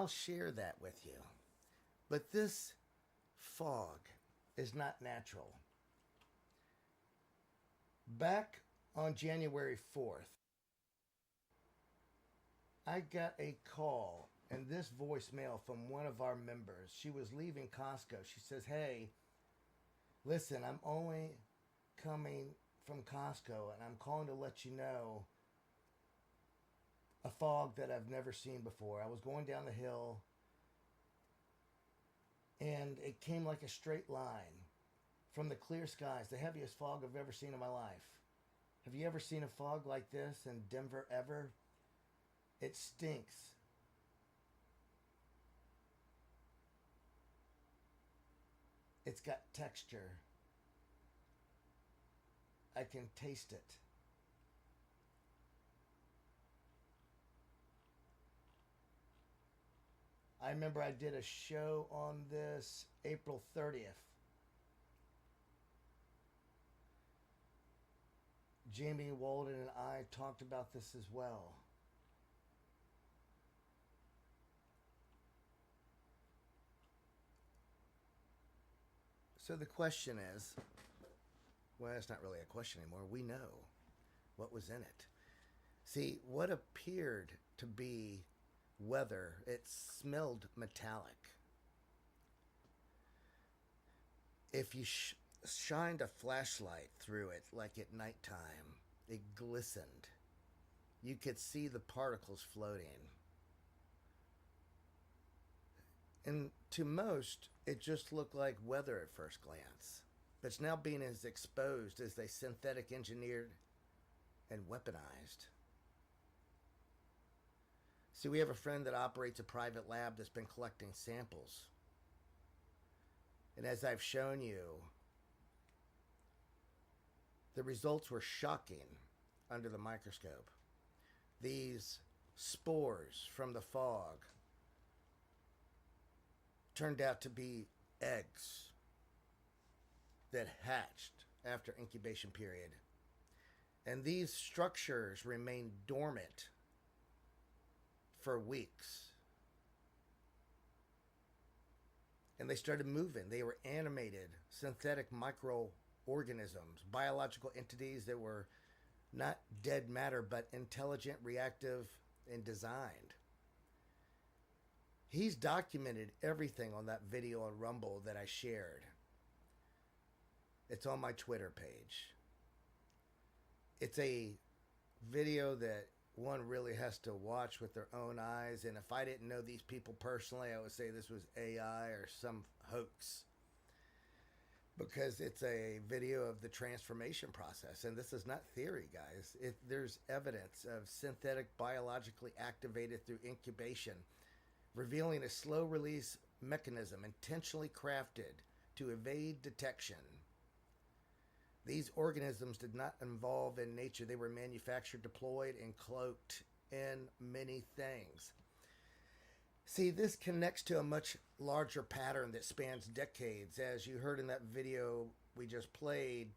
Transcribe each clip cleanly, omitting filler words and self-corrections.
I'll share that with you. But this fog is not natural. Back on January 4th, I got a call and this voicemail from one of our members. She was leaving Costco. She says, "Hey, listen, I'm only coming from Costco and I'm calling to let you know a fog that I've never seen before. I was going down the hill and it came like a straight line from the clear skies, the heaviest fog I've ever seen in my life. Have you ever seen a fog like this in Denver ever? It stinks. It's got texture. I can taste it. I remember I did a show on this April 30th. Jamie Walden and I talked about this as well. So the question is, well, it's not really a question anymore. We know what was in it. See, what appeared to be weather, it smelled metallic. If you shined a flashlight through it, like at nighttime, it glistened. You could see the particles floating. And to most, it just looked like weather at first glance. But it's now being as exposed as they synthetic engineered and weaponized. See, we have a friend that operates a private lab that's been collecting samples. And as I've shown you, the results were shocking under the microscope. These spores from the fog turned out to be eggs that hatched after incubation period. And these structures remained dormant for weeks. And they started moving. They were animated, synthetic microorganisms, biological entities that were not dead matter, but intelligent, reactive, and designed. He's documented everything on that video on Rumble that I shared. It's on my Twitter page. It's a video that one really has to watch with their own eyes. And if I didn't know these people personally, I would say this was AI or some hoax. Because it's a video of the transformation process. And this is not theory, guys. There's evidence of synthetic biologically activated through incubation, revealing a slow release mechanism intentionally crafted to evade detection. These organisms did not evolve in nature. They were manufactured, deployed, and cloaked in many things. See, this connects to a much larger pattern that spans decades. As you heard in that video we just played,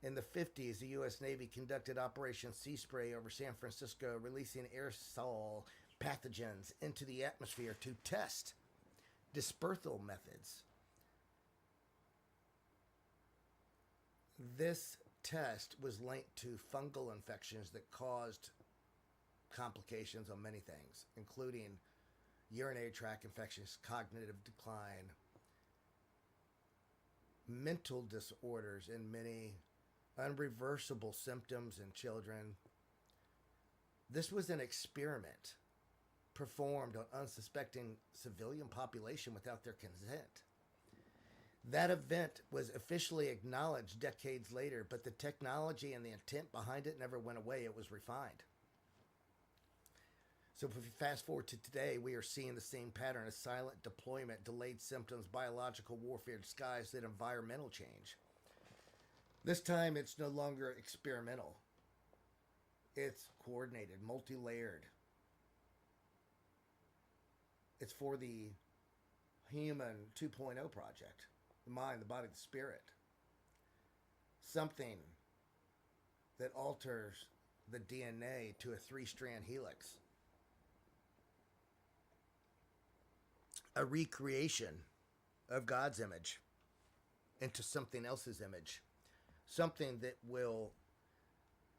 in the 50s, the U.S. Navy conducted Operation Sea Spray over San Francisco, releasing aerosol pathogens into the atmosphere to test dispersal methods. This test was linked to fungal infections that caused complications on many things, including urinary tract infections, cognitive decline, mental disorders in many, unreversible symptoms in children. This was an experiment performed on unsuspecting civilian population without their consent. That event was officially acknowledged decades later, but the technology and the intent behind it never went away. It was refined. So if we fast forward to today, we are seeing the same pattern of silent deployment, delayed symptoms, biological warfare disguised as environmental change. This time, it's no longer experimental. It's coordinated, multi-layered. It's for the Human 2.0 project. The mind, the body, the spirit. Something that alters the DNA to a 3-strand helix. a recreation of God's image into something else's image. Something that will,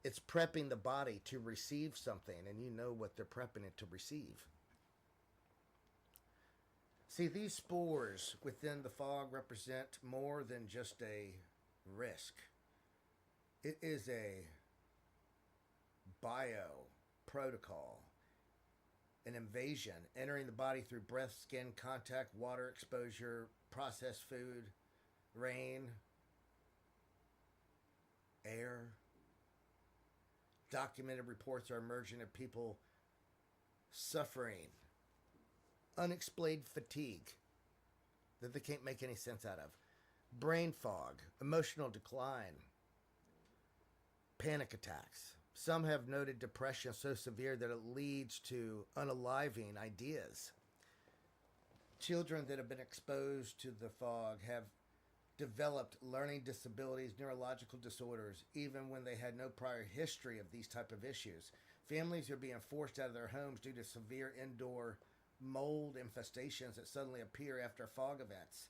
it's prepping the body to receive something, and you know what they're prepping it to receive. See, these spores within the fog represent more than just a risk. It is a bio protocol, an invasion entering the body through breath, skin contact, water exposure, processed food, rain, air. Documented reports are emerging of people suffering unexplained fatigue that they can't make any sense out of, brain fog, emotional decline, panic attacks. Some have noted depression so severe that it leads to unaliving ideas. Children that have been exposed to the fog have developed learning disabilities, neurological disorders, even when they had no prior history of these type of issues. Families are being forced out of their homes due to severe indoor mold infestations that suddenly appear after fog events.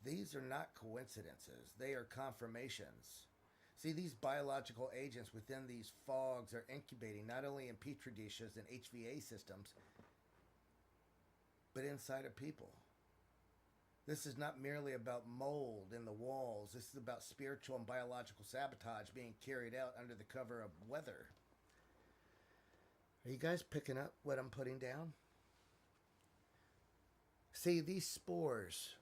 These are not coincidences. They are confirmations. See, these biological agents within these fogs are incubating not only in petri dishes and HVA systems, but inside of people. This is not merely about mold in the walls. This is about spiritual and biological sabotage being carried out under the cover of weather. Are you guys picking up what I'm putting down? See, these spores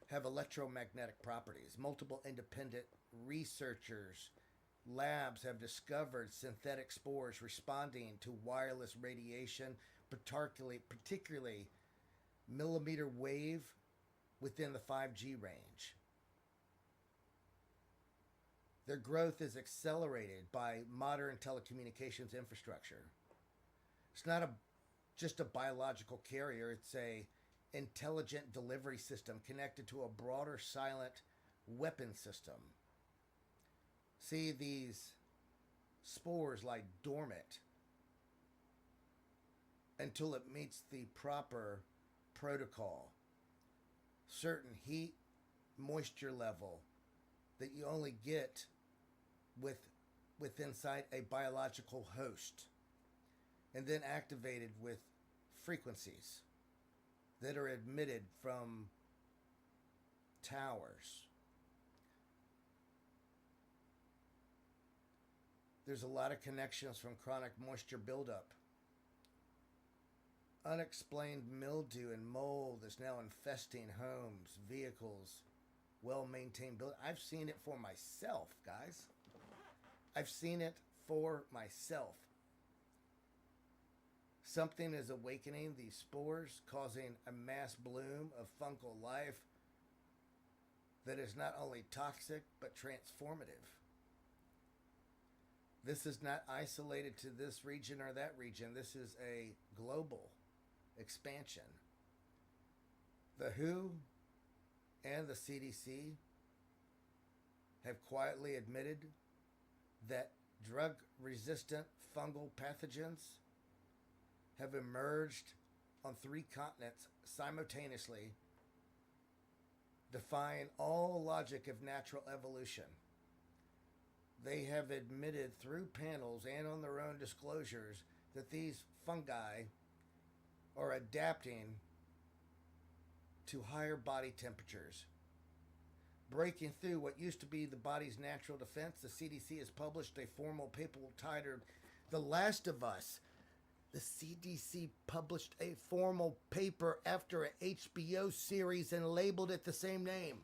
have electromagnetic properties. Multiple independent researchers, labs have discovered synthetic spores responding to wireless radiation, particularly millimeter wave within the 5G range. Their growth is accelerated by modern telecommunications infrastructure. It's not just a biological carrier, it's a intelligent delivery system connected to a broader silent weapon system. See, these spores lie dormant until it meets the proper protocol. Certain heat, moisture level that you only get with inside a biological host, and then activated with frequencies that are emitted from towers. There's a lot of connections from chronic moisture buildup. Unexplained mildew and mold is now infesting homes, vehicles, well-maintained buildings. I've seen it for myself, guys. I've seen it for myself. Something is awakening these spores, causing a mass bloom of fungal life that is not only toxic, but transformative. This is not isolated to this region or that region. This is a global expansion. The WHO and the CDC have quietly admitted that drug-resistant fungal pathogens have emerged on 3 continents simultaneously, defying all logic of natural evolution. They have admitted through panels and on their own disclosures that these fungi are adapting to higher body temperatures. Breaking through what used to be the body's natural defense, the CDC has published a formal paper titled The Last of Us. The CDC published a formal paper after an HBO series and labeled it the same name.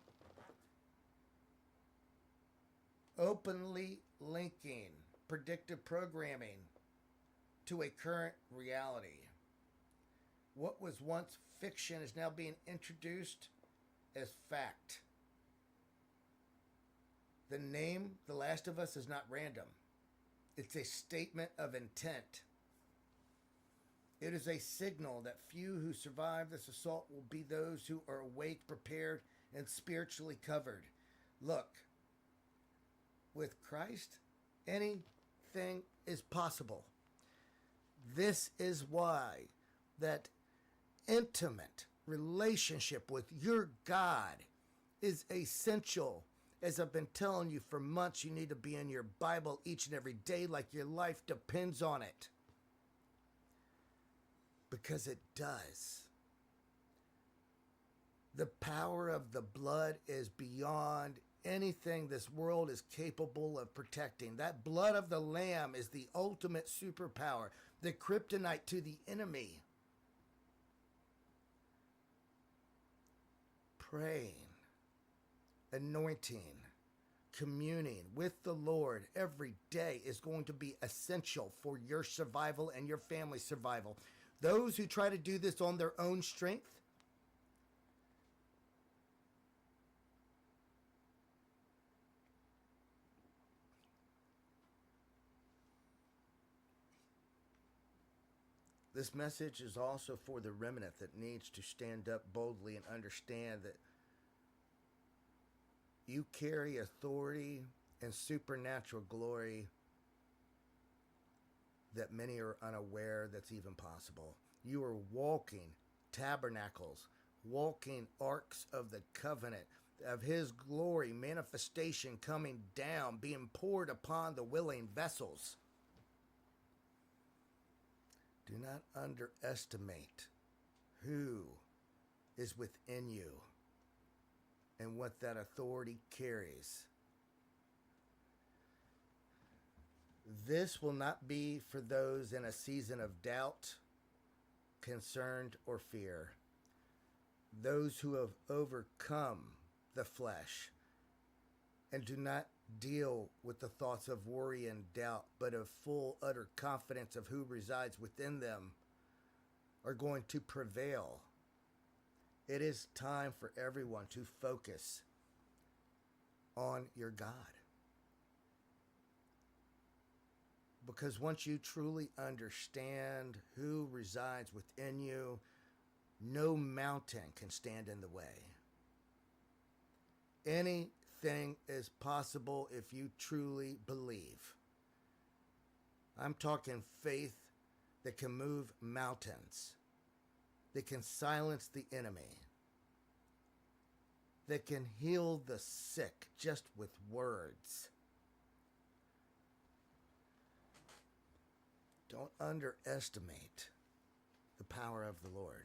Openly linking predictive programming to a current reality. What was once fiction is now being introduced as fact. The name The Last of Us is not random. It's a statement of intent. It is a signal that few who survive this assault will be those who are awake, prepared, and spiritually covered. Look, with Christ, anything is possible. This is why that intimate relationship with your God is essential. As I've been telling you for months, you need to be in your Bible each and every day like your life depends on it. Because it does. The power of the blood is beyond anything this world is capable of protecting. That blood of the Lamb is the ultimate superpower, the kryptonite to the enemy. Praying, anointing, communing with the Lord every day is going to be essential for your survival and your family's survival. Those who try to do this on their own strength, this message is also for the remnant that needs to stand up boldly and understand that you carry authority and supernatural glory that many are unaware that's even possible. You are walking tabernacles, walking arks of the covenant, of His glory, manifestation coming down, being poured upon the willing vessels. Do not underestimate who is within you and what that authority carries. This will not be for those in a season of doubt, concerned, or fear. Those who have overcome the flesh and do not deal with the thoughts of worry and doubt, but of full, utter confidence of who resides within them, are going to prevail. It is time for everyone to focus on your God. Because once you truly understand who resides within you, no mountain can stand in the way. Anything is possible if you truly believe. I'm talking faith that can move mountains, that can silence the enemy, that can heal the sick just with words. Don't underestimate the power of the Lord.